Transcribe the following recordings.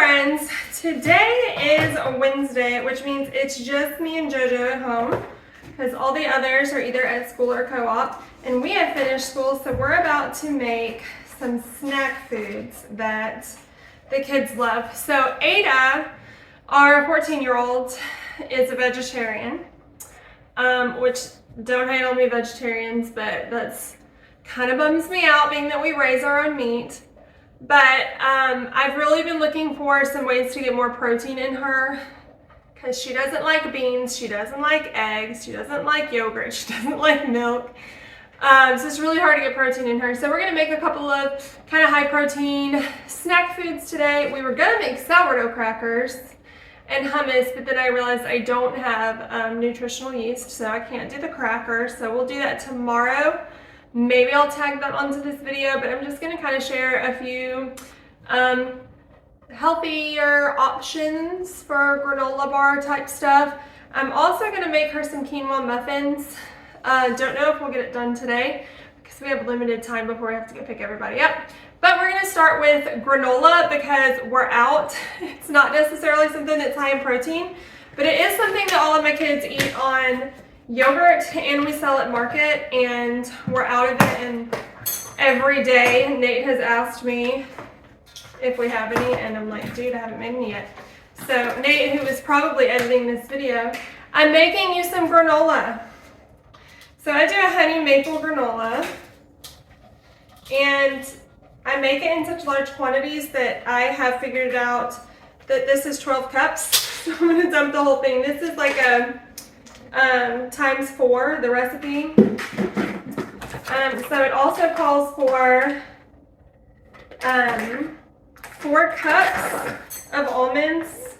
friends, today is a Wednesday, which means it's just me and Jojo at home because all the others are either at school or co-op, and we have finished school, so we're about to make some snack foods that the kids love. So Ada, our 14-year-old, is a vegetarian, which don't hate on me vegetarians, but that's kind of bums me out being that we raise our own meat. But I've really been looking for some ways to get more protein in her because she doesn't like beans, she doesn't like eggs, she doesn't like yogurt, she doesn't like milk. So it's really hard to get protein in her. So we're gonna make a couple of kind of high protein snack foods today. We were gonna make sourdough crackers and hummus, but then I realized I don't have nutritional yeast, so I can't do the crackers. So we'll do that tomorrow. Maybe I'll tag them onto this video, but I'm just going to kind of share a few healthier options for granola bar type stuff. I'm also going to make her some quinoa muffins. Don't know if we'll get it done today because we have limited time before we have to go pick everybody up. But we're going to start with granola because we're out. It's not necessarily something that's high in protein, but it is something that all of my kids eat on yogurt, and we sell at market, and we're out of it. And every day Nate has asked me if we have any, and I'm like, dude, I haven't made any yet. So Nate, who is probably editing this video, I'm making you some granola. So I do a honey maple granola, and I make it in such large quantities that I have figured out that this is 12 cups. So I'm gonna dump the whole thing. This is like a times 4, the recipe. So it also calls for 4 cups of almonds.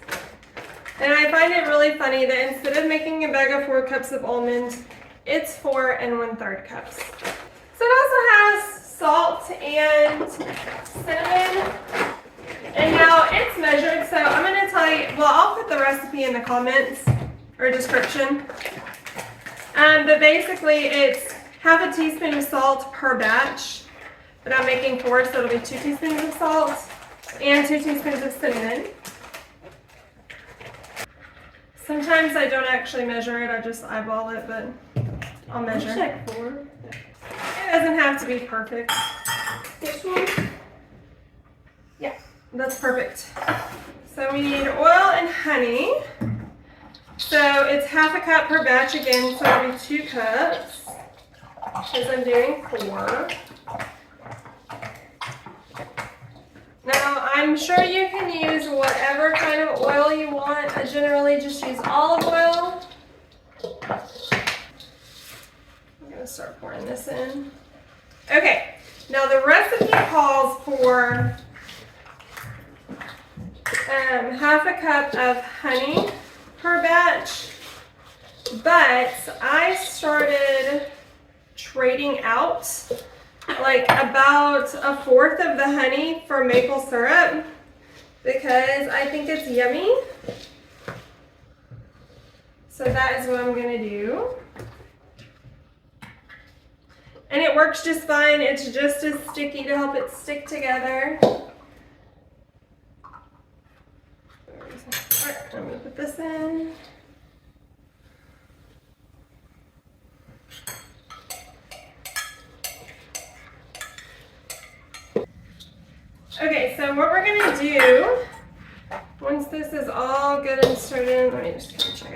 And I find it really funny that instead of making a bag of 4 cups of almonds, it's 4 1/3 cups. So it also has salt and cinnamon. And now it's measured, so I'm going to tell you, well, I'll put the recipe in the comments or description. But basically it's half a teaspoon of salt per batch, but I'm making 4, so it'll be 2 teaspoons of salt and 2 teaspoons of cinnamon. Sometimes I don't actually measure it, I just eyeball it, but I'll measure. Looks like 4. It doesn't have to be perfect. This one? Yeah, that's perfect. So we need oil and honey. So it's half a cup per batch again, so it'll be 2 cups, because I'm doing 4. Now, I'm sure you can use whatever kind of oil you want. I generally just use olive oil. I'm going to start pouring this in. Okay, now the recipe calls for half a cup of honey per batch, but I started trading out like about 1/4 of the honey for maple syrup because I think it's yummy. So that is what I'm gonna do. And it works just fine. It's just as sticky to help it stick together. Alright, I'm gonna put this in. Okay, so what we're gonna do, once this is all good and stirred in, let me just kind of check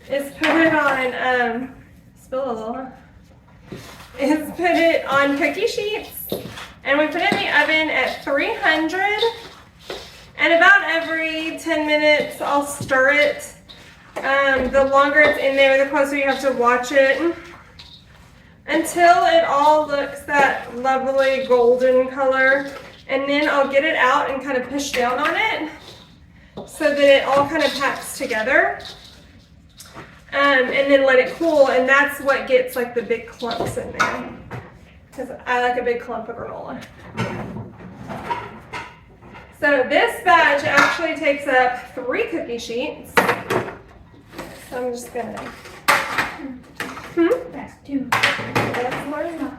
it, is put it on, spill a little, huh? Is put it on cookie sheets, and we put it in the oven at 300. And about every 10 minutes, I'll stir it. The longer it's in there, the closer you have to watch it until it all looks that lovely golden color. And then I'll get it out and kind of push down on it so that it all kind of packs together. And then let it cool, and that's what gets like the big clumps in there. Because I like a big clump of granola. So this batch actually takes up 3 cookie sheets. So I'm just gonna. That's 2. That's more enough.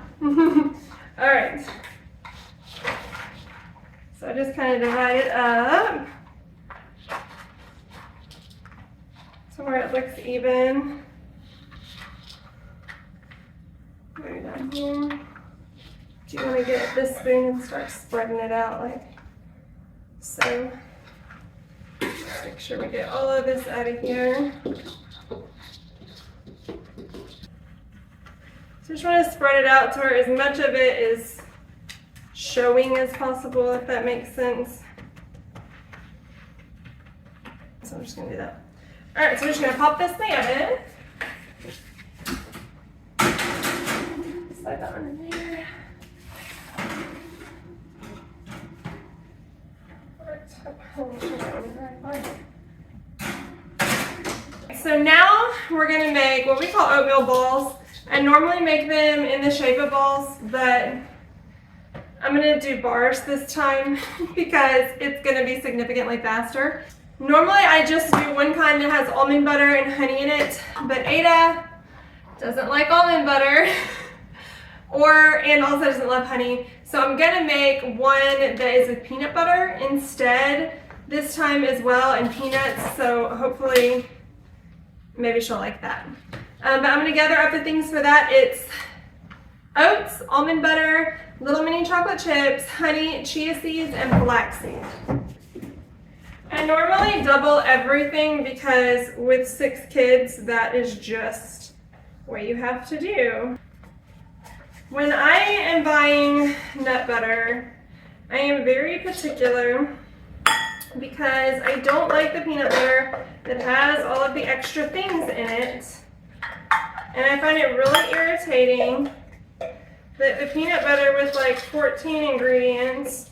All right. So I just kind of divide it up to where it looks even. Right down here. Do you want to get this spoon and start spreading it out like so? Make sure we get all of this out of here. So just want to spread it out to where as much of it is showing as possible, if that makes sense. So I'm just going to do that. All right, so we're just going to pop this in the oven. Slide that one in there. So now we're going to make what we call oatmeal balls. I normally make them in the shape of balls, but I'm going to do bars this time because it's going to be significantly faster. Normally I just do one kind that has almond butter and honey in it, but Ada doesn't like almond butter and also doesn't love honey. So I'm going to make one that is with peanut butter instead this time as well, and peanuts, so hopefully maybe she'll like that. But I'm going to gather up the things for that. It's oats, almond butter, little mini chocolate chips, honey, chia seeds, and flaxseed. I normally double everything because with 6 kids, that is just what you have to do. When I am buying nut butter, I am very particular because I don't like the peanut butter that has all of the extra things in it. And I find it really irritating that the peanut butter with like 14 ingredients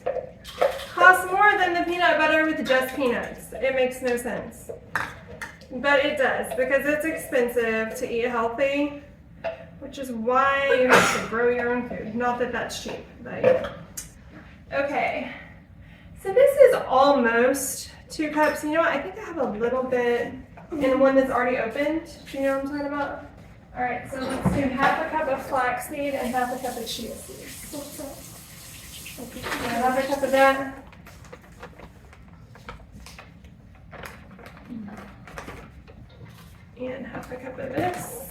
costs more than the peanut butter with just peanuts. It makes no sense. But it does, because it's expensive to eat healthy, which is why you have to grow your own food. Not that that's cheap, but yeah. Okay, so this is almost 2 cups. You know what, I think I have a little bit in one that's already opened. Do you know what I'm talking about? All right, so let's do half a cup of flaxseed and half a cup of chia seeds. Half a cup of that. And half a cup of this.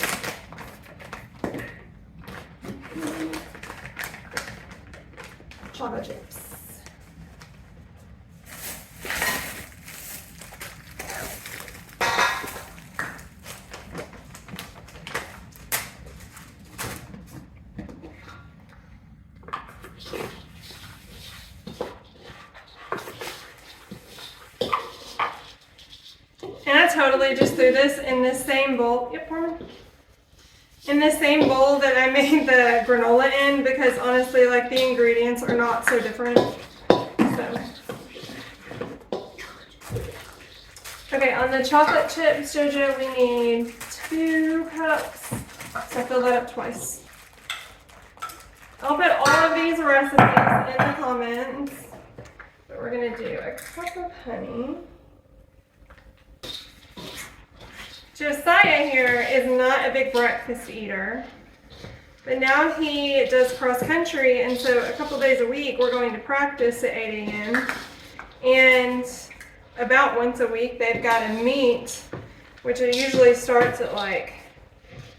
Chocolate chips. And I totally just threw this in this same bowl. Yep, Norman. In the same bowl that I made the granola in, because honestly, like, the ingredients are not so different. So. Okay, on the chocolate chips, Jojo, we need 2 cups. So I filled that up twice. I'll put all of these recipes in the comments. But we're gonna do a cup of honey. Josiah here is not a big breakfast eater, but now he does cross country, and so a couple days a week we're going to practice at 8 a.m. and about once a week they've got a meet, which it usually starts at like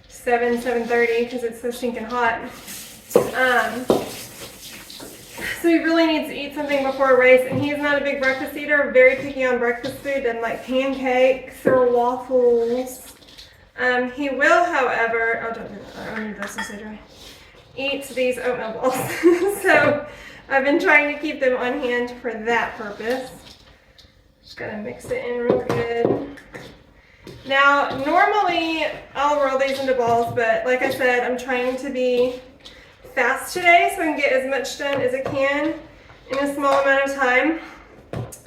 7:30 because it's so stinking hot. So he really needs to eat something before a race, and he's not a big breakfast eater, very picky on breakfast food, and like pancakes or waffles. He will, however, oh, don't do that, I don't need this to say dry, eat these oatmeal balls. So I've been trying to keep them on hand for that purpose. Just gotta mix it in real good. Now, normally I'll roll these into balls, but like I said, I'm trying to be fast today so I can get as much done as I can in a small amount of time.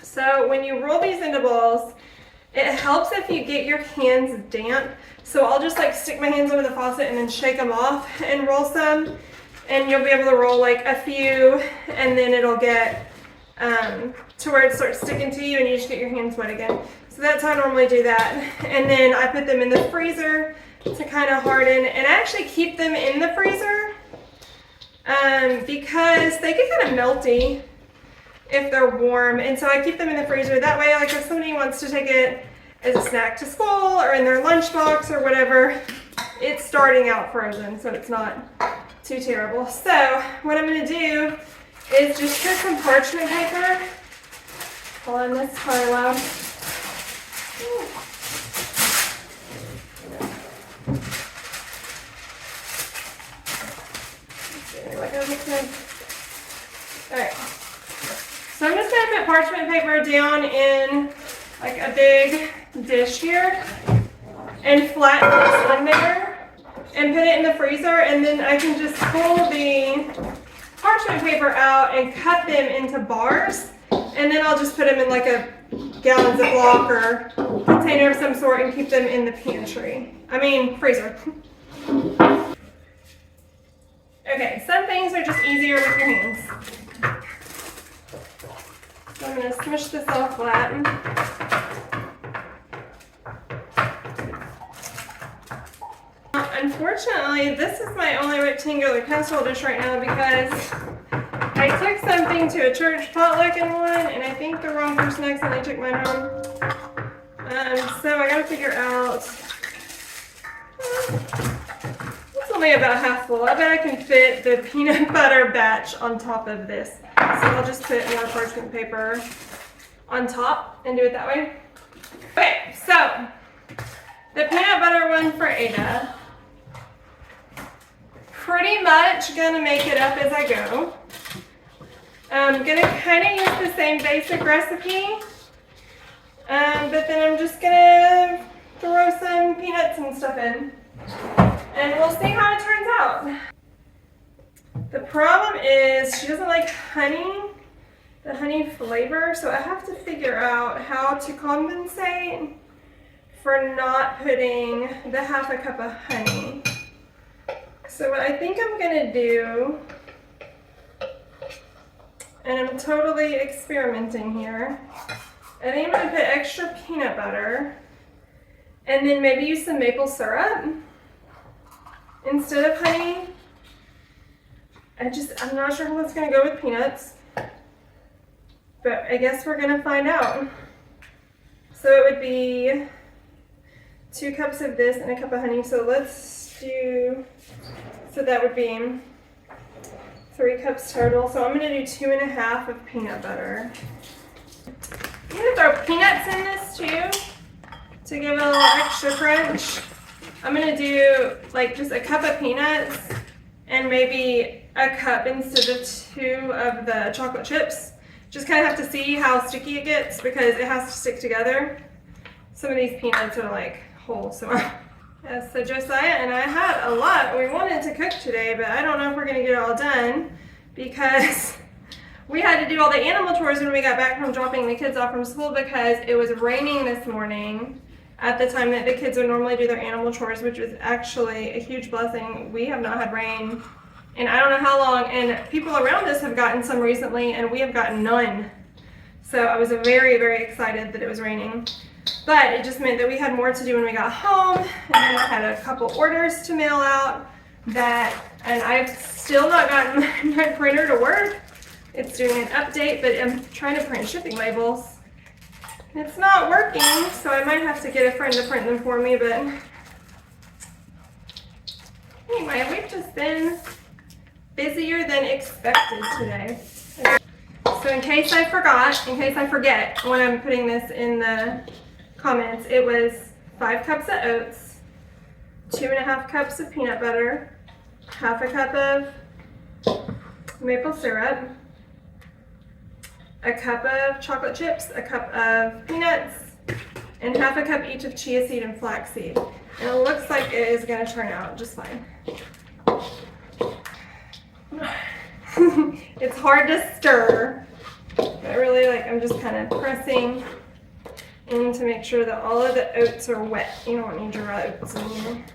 So when you roll these into balls, it helps if you get your hands damp. So I'll just like stick my hands over the faucet and then shake them off and roll some, and you'll be able to roll like a few, and then it'll get to where it starts sticking to you and you just get your hands wet again. So that's how I normally do that. And then I put them in the freezer to kind of harden, and I actually keep them in the freezer because they get kind of melty if they're warm. And so I keep them in the freezer. That way, like if somebody wants to take it as a snack to school or in their lunchbox or whatever, it's starting out frozen, so it's not too terrible. So what I'm gonna do is just put some parchment paper on this Carlo. Alright, so I'm just going to put parchment paper down in like a big dish here and flatten this in there and put it in the freezer, and then I can just pull the parchment paper out and cut them into bars, and then I'll just put them in like a gallon Ziploc or container of some sort and keep them in the freezer. Okay, some things are just easier with your hands. So I'm going to smush this all flat. Unfortunately, this is my only rectangular casserole dish right now because I took something to a church potluck in one, and I think the wrong person accidentally took mine home. So I got to figure out. It's only about half full. I bet I can fit the peanut butter batch on top of this. So I'll just put more parchment paper on top and do it that way. Okay, so the peanut butter one for Ada. Pretty much gonna make it up as I go. I'm gonna kind of use the same basic recipe, but then I'm just gonna throw some peanuts and stuff in, and we'll see how it turns out. The problem is she doesn't like honey, the honey flavor, so I have to figure out how to compensate for not putting the half a cup of honey. So what I think I'm gonna do, and I'm totally experimenting here, I think I'm gonna put extra peanut butter and then maybe use some maple syrup instead of honey. I'm not sure how that's gonna go with peanuts, but I guess we're gonna find out. So it would be 2 cups of this and a cup of honey. So that would be 3 cups total. So I'm gonna do 2.5 of peanut butter. I'm gonna throw peanuts in this too to give it a little extra crunch. I'm gonna do like just a cup of peanuts and maybe a cup instead of 2 of the chocolate chips. Just kind of have to see how sticky it gets because it has to stick together. Some of these peanuts are like whole, so yeah, so Josiah and I had a lot we wanted to cook today, but I don't know if we're gonna get it all done because we had to do all the animal chores when we got back from dropping the kids off from school because it was raining this morning at the time that the kids would normally do their animal chores, which was actually a huge blessing. We have not had rain and I don't know how long, and people around us have gotten some recently and we have gotten none. So I was very, very excited that it was raining. But it just meant that we had more to do when we got home, and then I had a couple orders to mail out and I've still not gotten my printer to work. It's doing an update, but I'm trying to print shipping labels. It's not working, so I might have to get a friend to print them for me, but anyway, we've just been busier than expected today. So in case I forget when I'm putting this in the comments, it was 5 cups of oats, 2.5 cups of peanut butter, half a cup of maple syrup, a cup of chocolate chips, a cup of peanuts, and half a cup each of chia seed and flaxseed. And it looks like it is going to turn out just fine. It's hard to stir, but I'm just kind of pressing in to make sure that all of the oats are wet. You don't want any dry oats in here.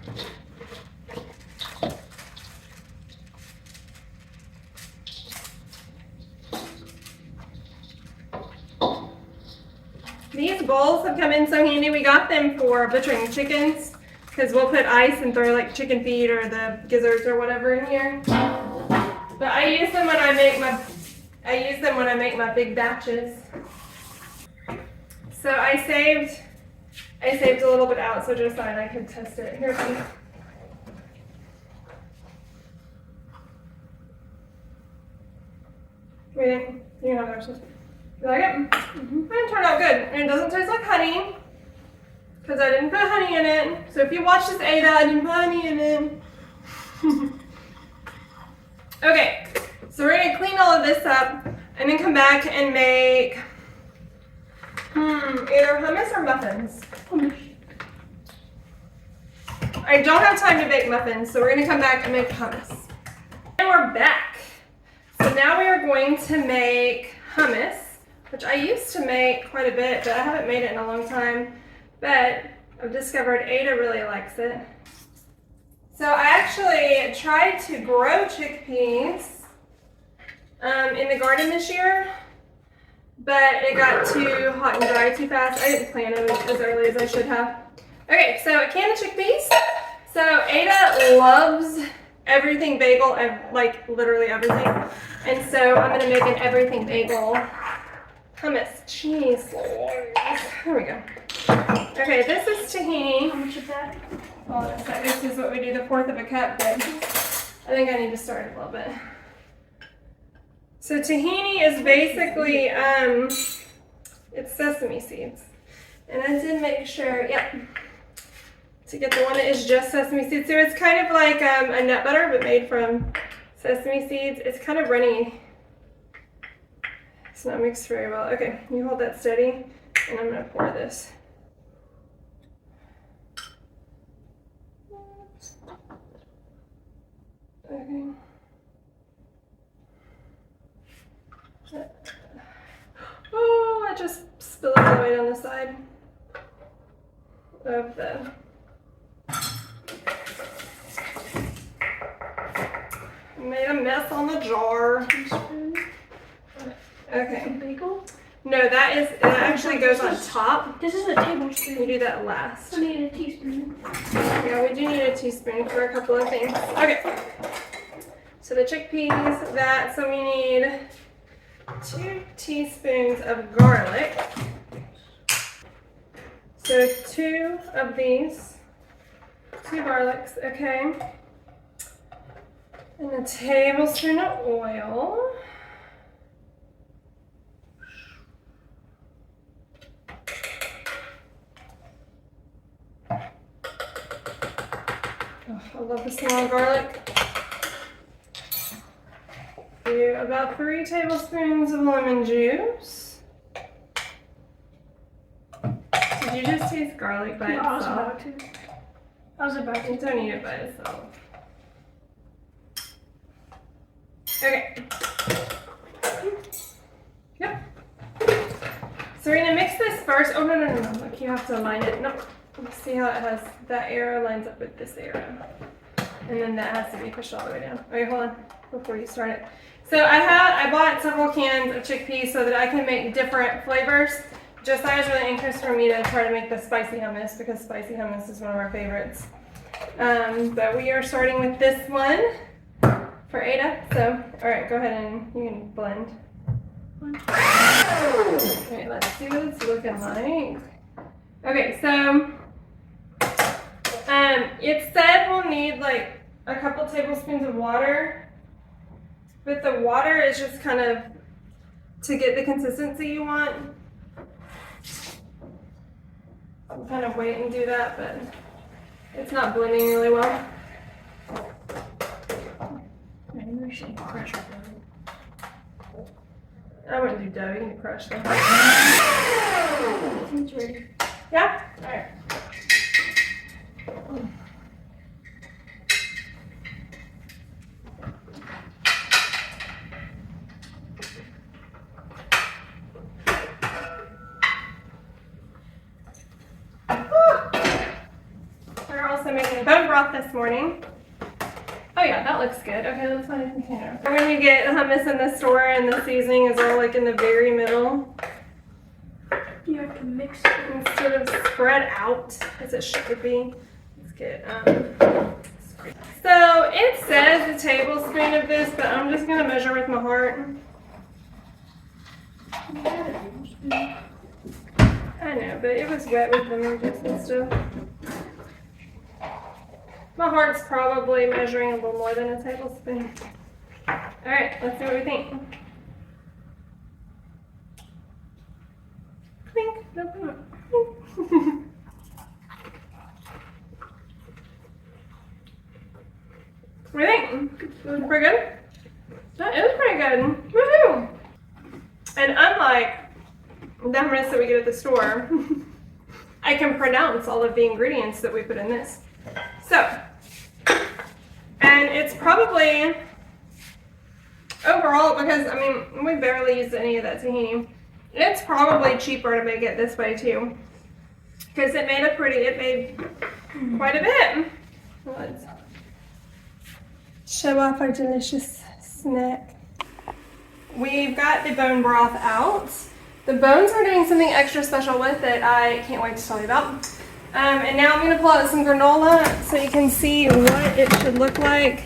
These bowls have come in so handy. We got them for butchering chickens because we'll put ice and throw like chicken feet or the gizzards or whatever in here. But I use them when I make my I use them when I make my big batches. So I saved a little bit out so Josiah and I could test it. Here, please. What do you think? You can have the rest of it. You like it? Mm-hmm. It turned out good. And it doesn't taste like honey because I didn't put honey in it. So if you watch this Ada, I didn't put honey in it. Okay, so we're gonna clean all of this up and then come back and make either hummus or muffins. I don't have time to bake muffins, so we're gonna come back and make hummus. And we're back. So now we are going to make hummus, which I used to make quite a bit, but I haven't made it in a long time. But I've discovered Ada really likes it. So I actually tried to grow chickpeas in the garden this year, but it got too hot and dry too fast. I didn't plant them as early as I should have. Okay, so a can of chickpeas. So Ada loves everything bagel, like literally everything. And so I'm gonna make an everything bagel hummus cheese. Here we go. Okay, this is tahini. How much of that? Hold on a sec. This is what we do, the 1/4 of a cup, but I think I need to start it a little bit. So tahini is basically, it's sesame seeds. And I did make sure, to get the one that is just sesame seeds. So it's kind of like a nut butter, but made from sesame seeds. It's kind of runny. It's not mixed very well. Okay, you hold that steady, and I'm gonna pour this. Okay. Oh, I just spilled it all the way down the side of the. Made a mess on the jar. Okay. Bagel? No, that actually goes on top. This is a tablespoon. We do that last. I need a teaspoon. Yeah, we do need a teaspoon for a couple of things. Okay. So the chickpeas, so we need 2 teaspoons of garlic. So 2 of these, 2 garlics, okay. And a tablespoon of oil. Oh, I love the smell of garlic. Do about 3 tablespoons of lemon juice. Did you just taste garlic by No, itself? I was about to. You don't eat it by itself. Okay. Yep. So we're gonna mix this first. Oh no. Like you have to align it. No. See how it has that arrow lines up with this arrow, and then that has to be pushed all the way down. Okay, hold on before you start it. So I bought several cans of chickpeas so that I can make different flavors. Josiah's really anxious for me to try to make the spicy hummus because spicy hummus is one of our favorites. But we are starting with this one for Ada. So, all right, go ahead and you can blend. Okay, let's see what it's looking like. Okay, so it said we'll need like a couple tablespoons of water, but the water is just kind of to get the consistency you want. I'll kind of wait and do that, but it's not blending really well. Maybe we should crush it. I wouldn't do dough, you can crush them. It's ready. Yeah? Alright. We're also making bone broth this morning. Oh yeah, that looks good. Okay, let's find a container. We're gonna get hummus in the store and the seasoning is all like in the very middle. You have to mix it. Instead of spread out as it should be. Let's get so it says a tablespoon of this, but I'm just gonna measure with my heart. I know, but it was wet with vinegar juice and stuff. My heart's probably measuring a little more than a tablespoon. Alright, let's see what we think. Clink. Nope. Clink. What do you think? It was pretty good? That is pretty good. Woohoo! And unlike the hummus that we get at the store, I can pronounce all of the ingredients that we put in this. So, and it's probably, overall, because, I mean, we barely used any of that tahini, it's probably cheaper to make it this way too. Because it made quite a bit. Let's show off our delicious snack. We've got the bone broth out. The bones are doing something extra special with it I can't wait to tell you about. And now I'm going to pull out some granola so you can see what it should look like.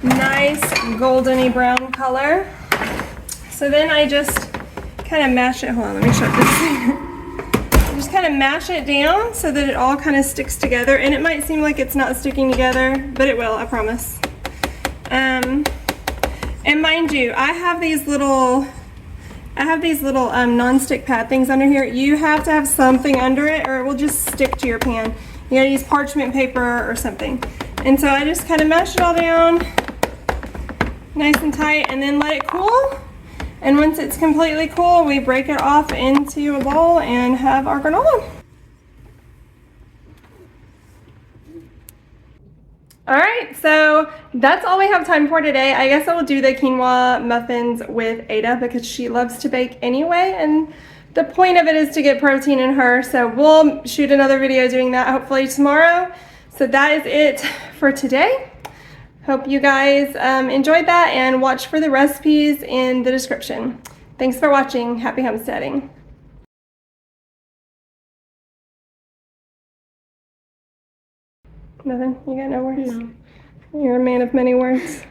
Nice goldeny brown color. So then I just kind of mash it. Hold on, let me shut this. Just kind of mash it down so that it all kind of sticks together. And it might seem like it's not sticking together, but it will, I promise. And mind you, I have these little non-stick pad things under here. You have to have something under it or it will just stick to your pan. You gotta use parchment paper or something. And so I just kind of mash it all down nice and tight and then let it cool. And once it's completely cool, we break it off into a bowl and have our granola. All right, so that's all we have time for today. I guess I will do the quinoa muffins with Ada because she loves to bake anyway, and the point of it is to get protein in her. So we'll shoot another video doing that hopefully tomorrow. So that is it for today. Hope you guys enjoyed that and watch for the recipes in the description. Thanks for watching. Happy homesteading. Nothing? You got no words? No. You're a man of many words.